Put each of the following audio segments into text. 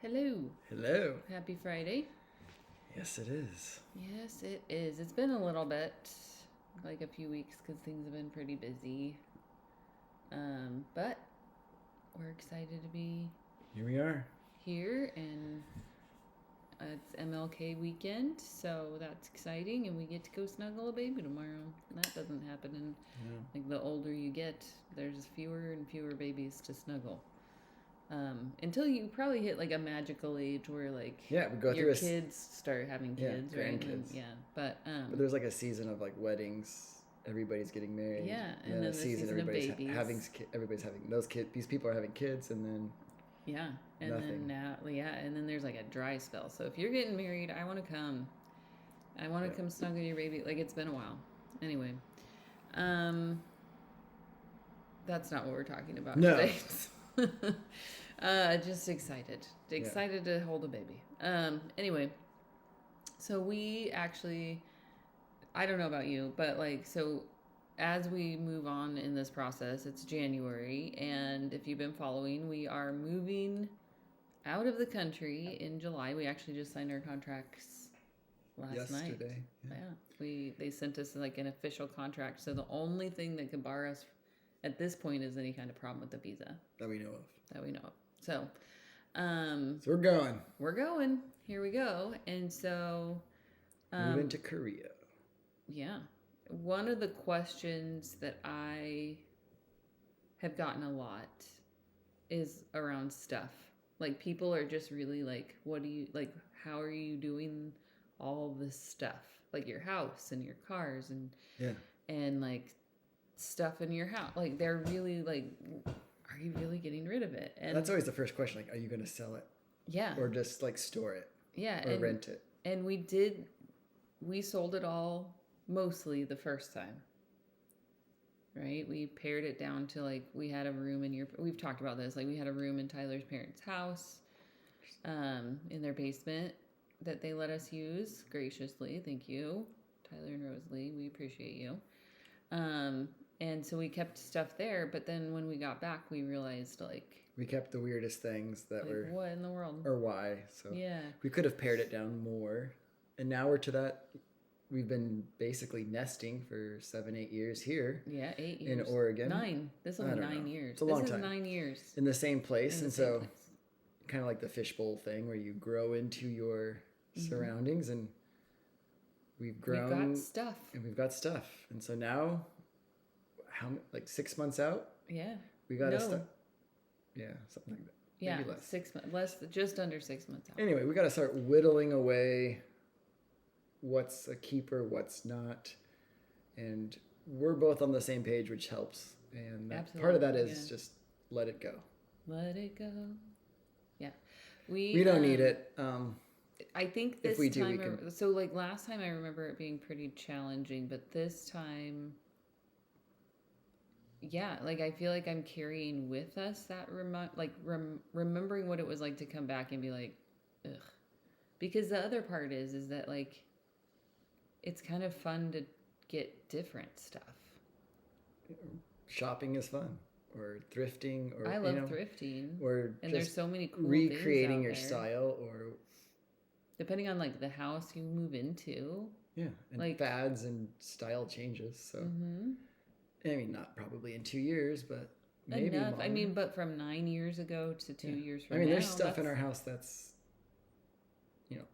Hello. Hello. Happy Friday. Yes, it is. Yes, it is. It's been a little bit, like a few weeks, because things have been pretty busy. But we're excited to be Here we are. here, and it's MLK weekend, so that's exciting, and we get to go snuggle a baby tomorrow. That doesn't happen, and like the older you get, there's fewer and fewer babies to snuggle. Until you probably hit like a magical age where like We go your through kids start having kids, right? And then, grandkids. but there's like a season of like weddings. Everybody's getting married. yeah, and then a season everybody's everybody's having those kids. These people are having kids, and then yeah, and nothing. then now and then there's like a dry spell. So if you're getting married, I want to come. I want to come snuggle your baby. Like it's been a while. Anyway, that's not what we're talking about today. Just excited to hold a baby. Anyway, so we actually, I don't know about you, but like, so as we move on in this process, it's January, and if you've been following, we are moving out of the country in July. We actually just signed our contracts yesterday. Yeah, they sent us like an official contract. So the only thing that could bar us at this point is any kind of problem with the visa that we know of. So, so we're going. We're going. Here we go. And so, moving to Korea. Yeah. One of the questions that I have gotten a lot is around stuff. Like people are just really like, what do you like? How are you doing all this stuff? Like your house and your cars and like stuff in your house. Like they're really like, are you really getting rid of it? And that's always the first question. Like, are you going to sell it? Yeah. Or just like store it? Yeah. Or rent it? And we sold it all mostly the first time. Right? We pared it down to like we had a room we've talked about this, like we had a room in Tyler's parents' house, in their basement that they let us use graciously. Thank you, Tyler and Rosalie. We appreciate you. And so we kept stuff there, but then when we got back, we realized like we kept the weirdest things that like, were what in the world or why. So yeah, we could have pared it down more, and now we're to that. We've been basically nesting for 7-8 years here. Yeah, 8 years in Oregon. 9. This will be 9 years. It's a long time. 9 years in the same place, and so kind of like the fishbowl thing where you grow into your surroundings, and we've grown. We've got stuff, and so now, like 6 months out? Yeah, we got stuff. Yeah, something like that. Yeah, maybe less. 6 months, less, just under 6 months out. Anyway, we got to start whittling away what's a keeper, what's not, and we're both on the same page, which helps. And part of that is just let it go. Let it go. Yeah, we don't need it. I think this if we do, time, we can... so like last time I remember it being pretty challenging, but this time, yeah, like I feel like I'm carrying with us that remembering what it was like to come back and be like, ugh, because the other part is that like it's kind of fun to get different stuff. Shopping is fun, or thrifting, or I love thrifting, or and there's so many cool recreating things your there. style, or depending on like the house you move into. Yeah, and like fads and style changes. So I mean, not probably in 2 years, but maybe enough. Longer. I mean, but from 9 years ago to 2 years from now. I mean, there's stuff in our house that's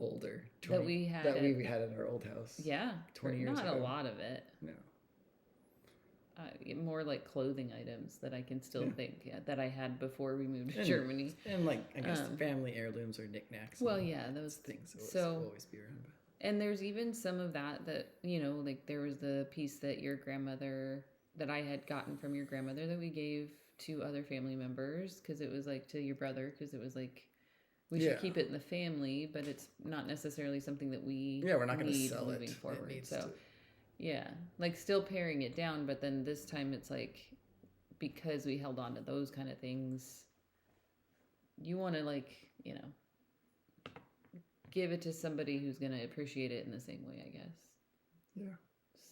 older. That we had in our old house. Yeah, 20 years ago. Not a lot of it. No. More like clothing items that I can still think that I had before we moved to Germany. And like, I guess family heirlooms or knickknacks. Well, yeah, those things will always be around. And there's even some of that, like there was the piece that that I had gotten from your grandmother that we gave to other family members because it was like to your brother, because it was like, we should keep it in the family, but it's not necessarily something that we're not going to sell moving forward. Yeah, like still paring it down, but then this time it's like, because we held on to those kind of things, you want to like, give it to somebody who's going to appreciate it in the same way, I guess. Yeah.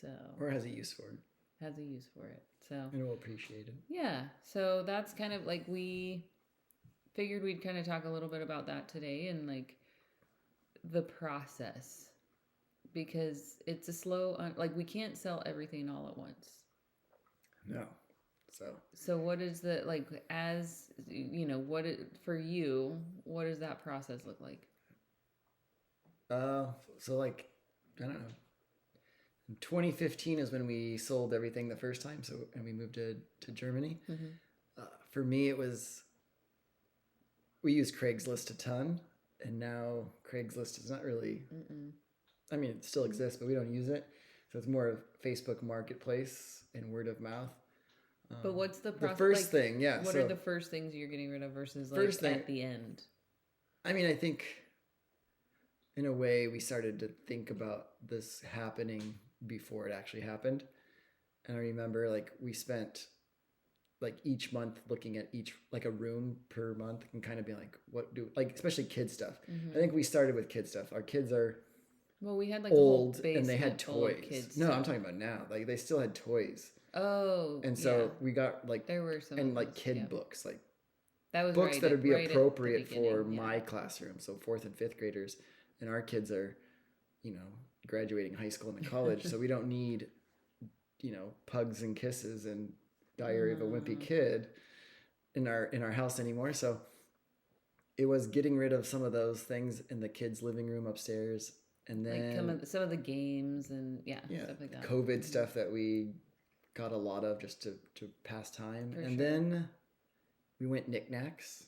So. Or has a use for it. So. And will appreciate it. Yeah. So that's kind of like figured we'd kind of talk a little bit about that today and like the process because it's a slow, like we can't sell everything all at once. No. So what is the, like, as you know, for you, what does that process look like? So like, I don't know. 2015 is when we sold everything the first time. So, and we moved to Germany. Mm-hmm. For me, we use Craigslist a ton, and now Craigslist is not really, I mean, it still exists, but we don't use it. So it's more of Facebook Marketplace and word of mouth. But what's the process? The first thing, yeah. What are the first things you're getting rid of versus like first thing, at the end? I mean, I think in a way we started to think about this happening before it actually happened. And I remember like we spent like each month looking at like a room per month and kind of being like, especially kid stuff. I think we started with kid stuff. Our kids are we had like old a whole and they had toys. No, stuff. I'm talking about now. Like they still had toys. Oh, and so we got like there were some and like kid books, like that was books that would be appropriate for yeah. my classroom. So 4th and 5th graders, and our kids are, graduating high school and college, so we don't need, Pugs and Kisses and Diary of a Wimpy Kid in our house anymore. So it was getting rid of some of those things in the kids' living room upstairs, and then like some of the games and stuff like that. COVID stuff that we got a lot of just to pass time. For and sure. Then we went knickknacks,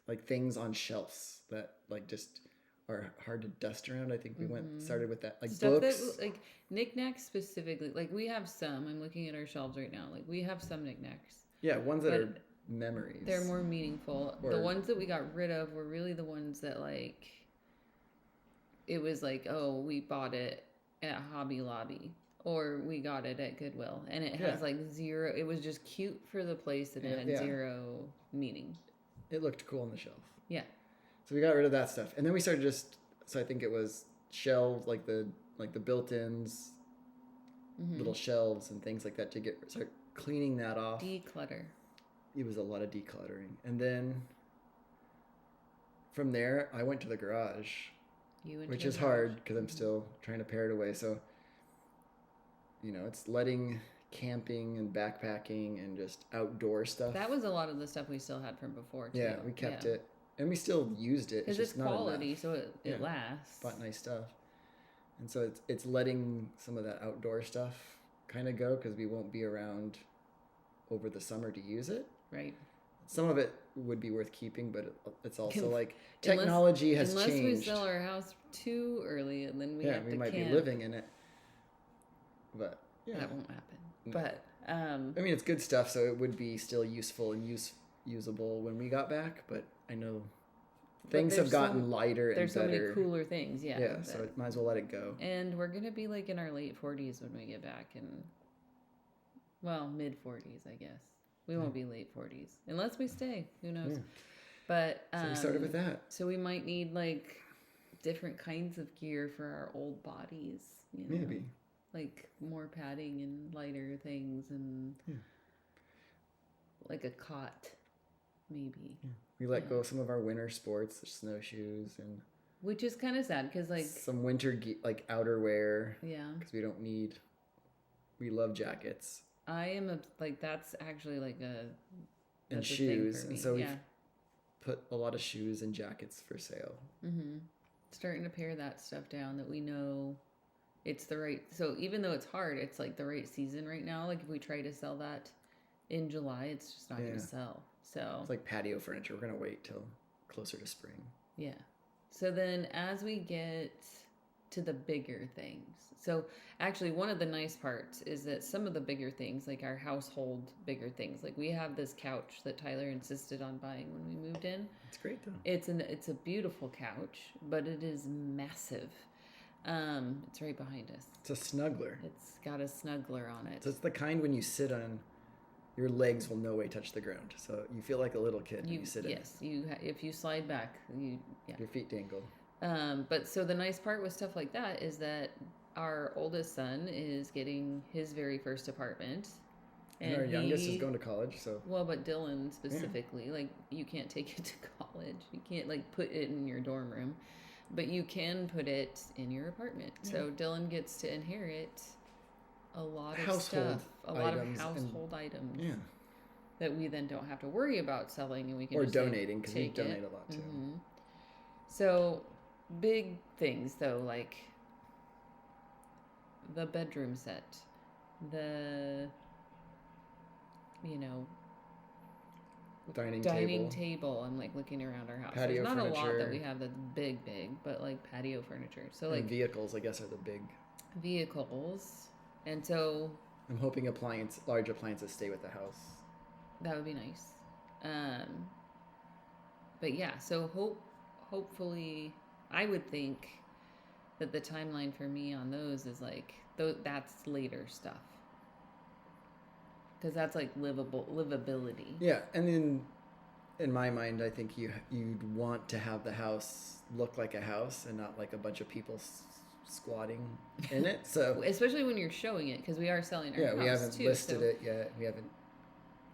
like things on shelves that like just are hard to dust around. I think we started with that, like stuff books, that, like knickknacks specifically. Like we have some. I'm looking at our shelves right now. Like we have some knickknacks. Yeah, ones that are memories. They're more meaningful. The ones that we got rid of were really the ones that like. It was like, oh, we bought it at Hobby Lobby. Or we got it at Goodwill, and it has like zero. It was just cute for the place, and it had zero meaning. It looked cool on the shelf. Yeah. So we got rid of that stuff, and then we started So I think it was shelves, like the built-ins, little shelves and things like that to start cleaning that off. Declutter. It was a lot of decluttering, and then from there I went to the garage, which is hard because I'm still trying to pare it away. So. It's letting camping and backpacking and just outdoor stuff. That was a lot of the stuff we still had from before, too. Yeah, we kept it. And we still used it. Because it's quality, so it lasts. Bought nice stuff. And so it's letting some of that outdoor stuff kind of go because we won't be around over the summer to use it. Right. Some of it would be worth keeping, but it's also like technology has changed. Unless we sell our house too early and then we have to might camp. be living in it. But that won't happen. No. But I mean, it's good stuff, so it would be still useful and usable when we got back. But I know things have gotten lighter and better. There's so many cooler things, Yeah, so might as well let it go. And we're gonna be like in our late 40s when we get back, and mid 40s, I guess. We won't be late 40s unless we stay. Who knows? Yeah. But so we started with that. So we might need like different kinds of gear for our old bodies. Maybe. Like more padding and lighter things and like a cot, maybe. Yeah. We let go of some of our winter sports, the snowshoes, and which is kind of sad because like some winter like outerwear. Yeah. Because we love jackets. I am that's actually like and shoes, and so we've put a lot of shoes and jackets for sale. Starting to pare that stuff down that we know. It's the right, so even though it's hard, it's like the right season right now. Like if we try to sell that in July, it's just not going to sell. So it's like patio furniture. We're going to wait till closer to spring. Yeah. So then as we get to the bigger things, so actually one of the nice parts is that some of the bigger things, like our household bigger things, like we have this couch that Tyler insisted on buying when we moved in. It's great though. It's a beautiful couch, but it is massive. It's right behind us. It's a snuggler. It's got a snuggler on it. So it's the kind when you sit on, your legs will no way touch the ground. So you feel like a little kid when you sit in. Yes, if you slide back, your feet dangle. But so the nice part with stuff like that is that our oldest son is getting his very first apartment. And our youngest is going to college, so. Well, but Dylan specifically, like, you can't take it to college. You can't, like, put it in your dorm room. But you can put it in your apartment. Yeah. So Dylan gets to inherit a lot of stuff. A lot of household items. Yeah. That we then don't have to worry about selling, and we can or just donating, because we donate a lot too. Mm-hmm. So big things though, like the bedroom set, the dining table. I'm like looking around our house. Patio There's not furniture. a lot that we have that's big, but like patio furniture. So like vehicles, I guess, are the big vehicles, and so I'm hoping large appliances stay with the house. That would be nice. But yeah, so hopefully, I would think that the timeline for me on those is like, that's later stuff. Because that's like livability. Yeah, and in my mind, I think you'd want to have the house look like a house and not like a bunch of people squatting in it. So especially when you're showing it, because we are selling our house too. Yeah, we haven't listed it yet. We haven't.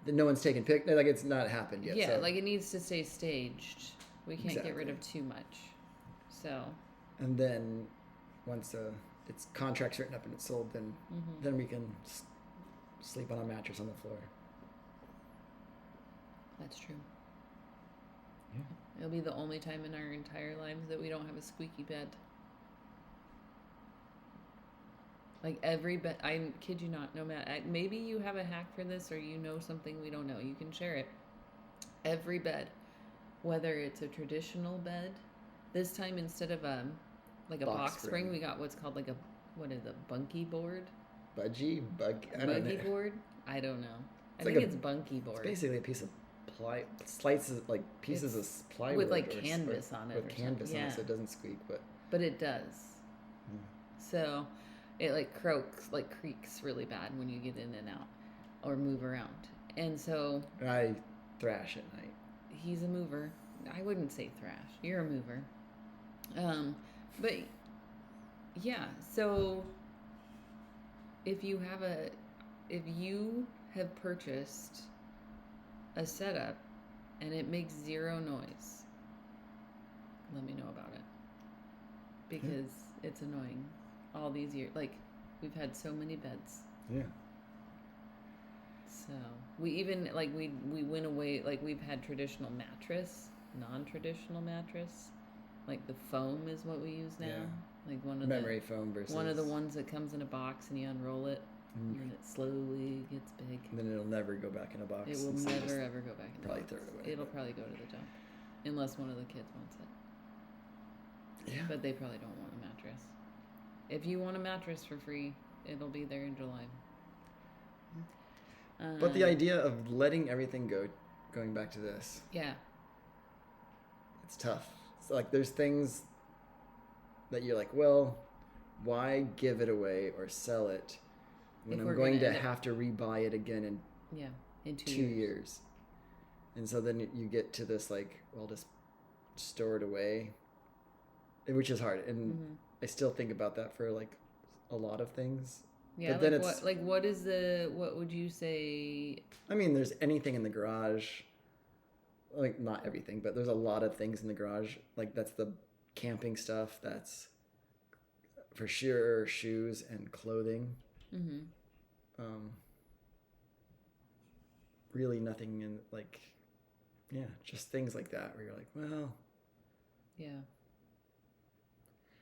No one's taken pictures. Like, it's not happened yet. Yeah, so. Like, it needs to stay staged. We can't get rid of too much. So. And then once it's contract's written up and it's sold, then we can sleep on a mattress on the floor. That's true. Yeah. It'll be the only time in our entire lives that we don't have a squeaky bed. Like every bed, I kid you not, no matter, maybe you have a hack for this or you know something we don't know, you can share it. Every bed, whether it's a traditional bed, this time instead of like a box spring, we got what's called like a bunkie board? Buggy board? I don't know. I think it's bunkie board. It's basically a piece of pieces of plywood. With like canvas on it. With canvas on it, so it doesn't squeak, but it does. So it creaks really bad when you get in and out or move around. And so I thrash at night. He's a mover. I wouldn't say thrash. You're a mover. But yeah, so if you have purchased a setup and it makes zero noise, let me know about it. Because it's annoying. All these years, like, we've had so many beds. Yeah. So we even we went away, like, we've had traditional mattress, non-traditional mattress, like the foam is what we use now. Yeah. Like one of memory foam versus one of the ones that comes in a box and you unroll it and it slowly gets big. And then it'll never go back in a box. It will never ever go back in a box. Probably throw it away. It'll probably go to the dump, unless one of the kids wants it. Yeah. But they probably don't want a mattress. If you want a mattress for free, it'll be there in July. But the idea of letting everything go, going back to this. Yeah. It's tough. It's like there's things that you're like, well, why give it away or sell it when I'm going to have to rebuy it again in 2 years. And so then you get to this like, well, just store it away, which is hard. And I still think about that for like a lot of things. Yeah, but then what would you say? I mean, there's anything in the garage, like not everything, but there's a lot of things in the garage. Like that's the camping stuff. That's for sure shoes and clothing. Really nothing in just things like that where you're like, well, yeah.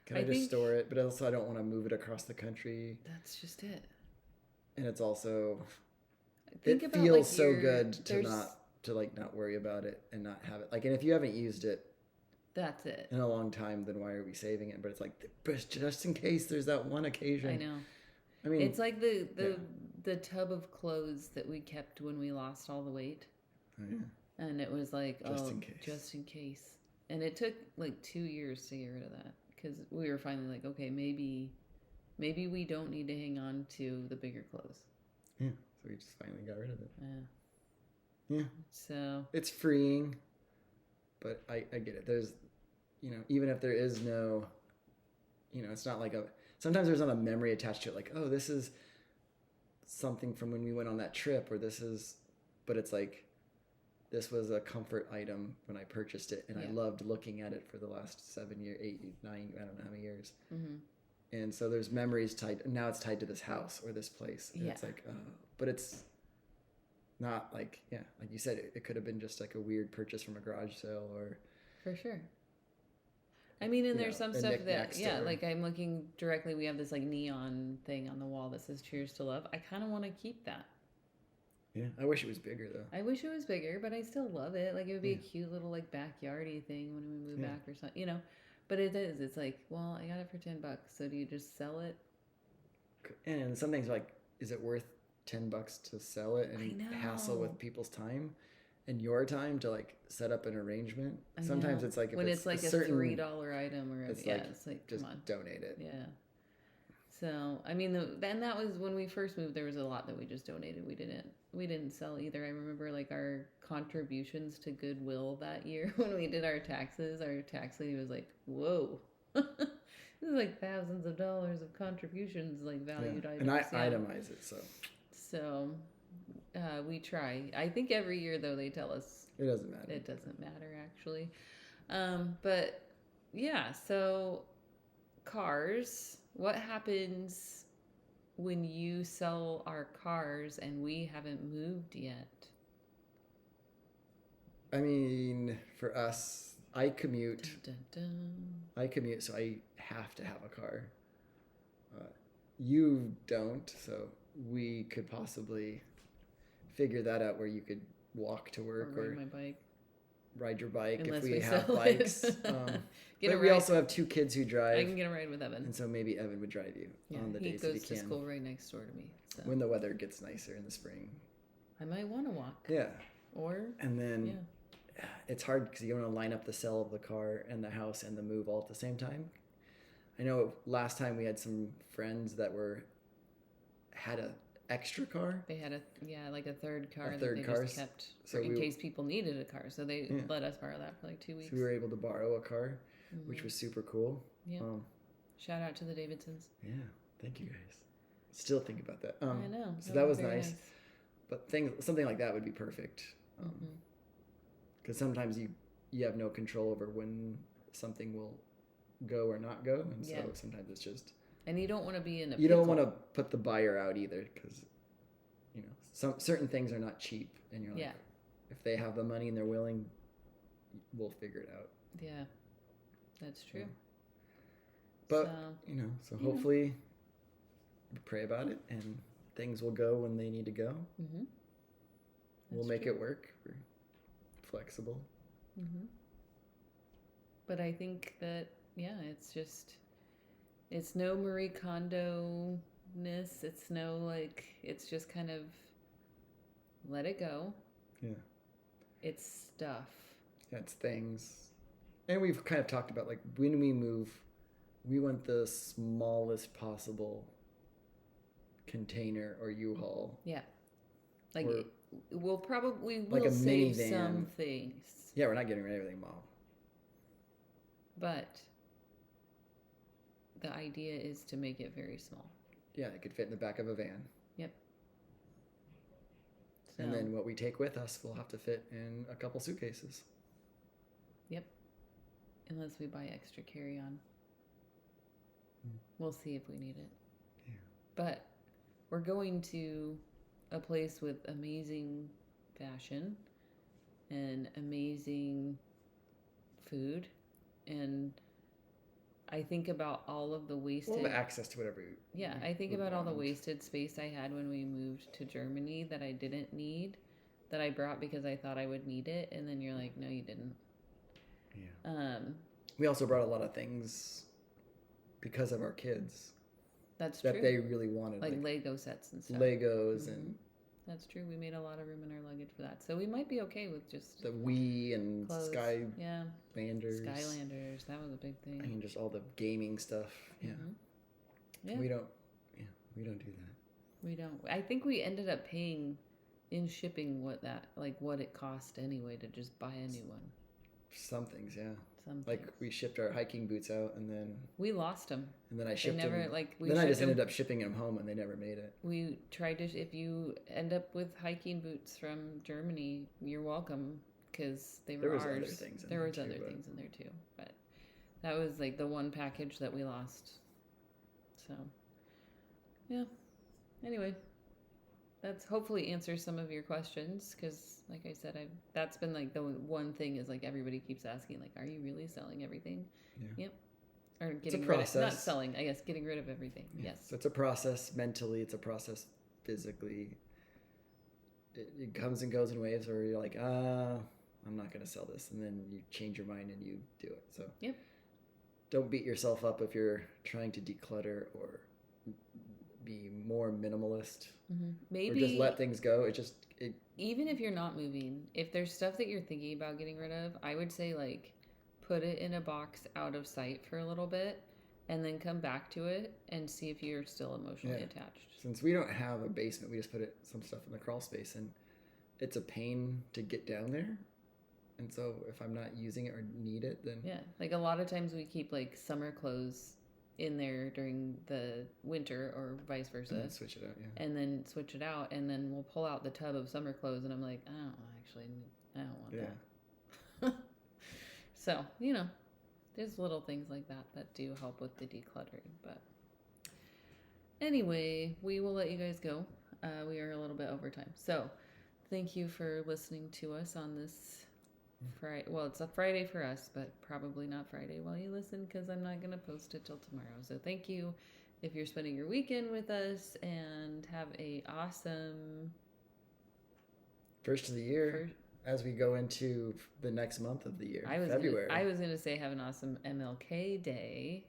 Can I just store it? But also I don't want to move it across the country. That's just it. And it's also, it feels so good to not worry about it and not have it. Like, and if you haven't used it, that's it. In a long time, then why are we saving it? But it's like, just in case there's that one occasion. I know. I mean, it's like the tub of clothes that we kept when we lost all the weight. Oh, yeah. And it was like, just in case. And it took like 2 years to get rid of that. Because we were finally like, okay, maybe we don't need to hang on to the bigger clothes. Yeah, so we just finally got rid of it. Yeah. Yeah. So. It's freeing, but I get it. There's, even if there is no, it's not like sometimes there's not a memory attached to it. Like, oh, this is something from when we went on that trip, or but it's like, this was a comfort item when I purchased it, and I loved looking at it for the last 7 years, 8, 9, I don't know how many years. Mm-hmm. And so there's memories tied. Now it's tied to this house or this place. And it's like, but it's not like, like you said, it could have been just like a weird purchase from a garage sale or. For sure. I mean, and there's some stuff that, like I'm looking directly, we have this like neon thing on the wall that says Cheers to Love. I kind of want to keep that. Yeah, I wish it was bigger though. I wish it was bigger, but I still love it. Like it would be a cute little like backyardy thing when we move back or something, you know. But it is. It's like, well, I got it for $10. So do you just sell it? And some things like, is it worth $10 to sell it and hassle with people's time and your time to like set up an arrangement? Sometimes it's like, if when it's like a $3 item or it's like just come on, donate it. Yeah. So I mean, then that was when we first moved. There was a lot that we just donated. We didn't sell either. I remember like our contributions to Goodwill that year when we did our taxes. Our tax lady was like, "Whoa, this is like thousands of dollars of contributions, like valued items." And I itemize it, so we try. I think every year though they tell us it doesn't matter. It doesn't matter actually, but yeah. So cars. What happens when you sell our cars and we haven't moved yet? I mean, for us, I commute. Dun, dun, dun. I commute, so I have to have a car. You don't, so we could possibly figure that out where you could walk to work or ride my bike. Ride your bike. Unless if we have sell bikes. But we also have 2 kids who drive. I can get a ride with Evan. And so maybe Evan would drive you on the days that he can. He goes to school right next door to me. So. When the weather gets nicer in the spring. I might want to walk. Yeah. And then it's hard because you want to line up the sale of the car and the house and the move all at the same time. I know last time we had some friends that had a extra car. They had like a third car just kept in case people needed a car. So they let us borrow that for like 2 weeks. So we were able to borrow a car, which was super cool. Yeah. Shout out to the Davidsons. Yeah. Thank you guys. Still think about that. I know. So that was nice. But something like that would be perfect. Because sometimes you have no control over when something will go or not go. And so sometimes it's just... And you don't want to be in a You don't want to put the buyer out either because, some certain things are not cheap. And you're like, if they have the money and they're willing, we'll figure it out. Yeah, that's true. But, so hopefully we pray about it and things will go when they need to go. Mm-hmm. We'll make it work. We're flexible. Mm-hmm. But I think that, it's just... It's no Marie Kondo-ness. It's no, it's just kind of let it go. Yeah. It's stuff. Yeah, it's things. And we've kind of talked about, when we move, we want the smallest possible container or U-Haul. Yeah. We'll probably like a save minivan. Some things. Yeah, we're not getting rid of everything, Mom. But... The idea is to make it very small. Yeah, it could fit in the back of a van. Yep. So, and then what we take with us will have to fit in a couple suitcases. Yep. Unless we buy extra carry-on. We'll see if we need it. Yeah. But we're going to a place with amazing fashion and amazing food and... I think about all of the wasted... We'll have access to whatever I think about all the wasted space I had when we moved to Germany that I didn't need, that I brought because I thought I would need it, and then you're like, no, you didn't. Yeah. We also brought a lot of things because of our kids. That's true. That they really wanted. Like Lego sets and stuff. Legos and... That's true. We made a lot of room in our luggage for that. So we might be okay with just... The Wii and clothes. Skylanders. Skylanders. That was a big thing. I mean, just all the gaming stuff. Yeah. Yeah. We don't do that. We don't. I think we ended up paying in shipping what it cost anyway to just buy a new one. Some things, yeah. Like we shipped our hiking boots out, and then we lost them. And then I shipped them. Then I just ended up shipping them home, and they never made it. We tried to. If you end up with hiking boots from Germany, you're welcome, because they were ours. There was other things in there too, but that was like the one package that we lost. So, yeah. Anyway, that's hopefully answers some of your questions, because like I said, that's been like the one thing is like everybody keeps asking, like, are you really selling everything? Yeah. Yep. Or getting rid of, not selling, I guess, getting rid of everything. Yeah. Yes. So it's a process mentally, it's a process physically. It comes and goes in waves where you're like, I'm not going to sell this. And then you change your mind and you do it. So yep. Don't beat yourself up if you're trying to declutter or be more minimalist. Mm-hmm. Maybe. Or just let things go. Even if you're not moving, if there's stuff that you're thinking about getting rid of, I would say like put it in a box out of sight for a little bit and then come back to it and see if you're still emotionally attached. Since we don't have a basement, we just put some stuff in the crawl space, and it's a pain to get down there. And so if I'm not using it or need it, then... Yeah, like a lot of times we keep like summer clothes in there during the winter or vice versa. And then switch it out, yeah. And then switch it out, and then we'll pull out the tub of summer clothes, and I'm like, I don't want that. So, there's little things like that do help with the decluttering. But anyway, we will let you guys go. We are a little bit over time. So thank you for listening to us on this Friday. Well, it's a Friday for us, but probably not Friday while you listen, because I'm not going to post it till tomorrow. So thank you if you're spending your weekend with us, and have a awesome first of the year. As we go into the next month of the year, February. I was going to say have an awesome MLK Day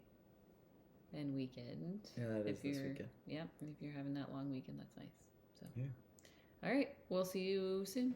and weekend. Yeah, that is this weekend. Yep, if you're having that long weekend, that's nice. So, yeah. All right, we'll see you soon.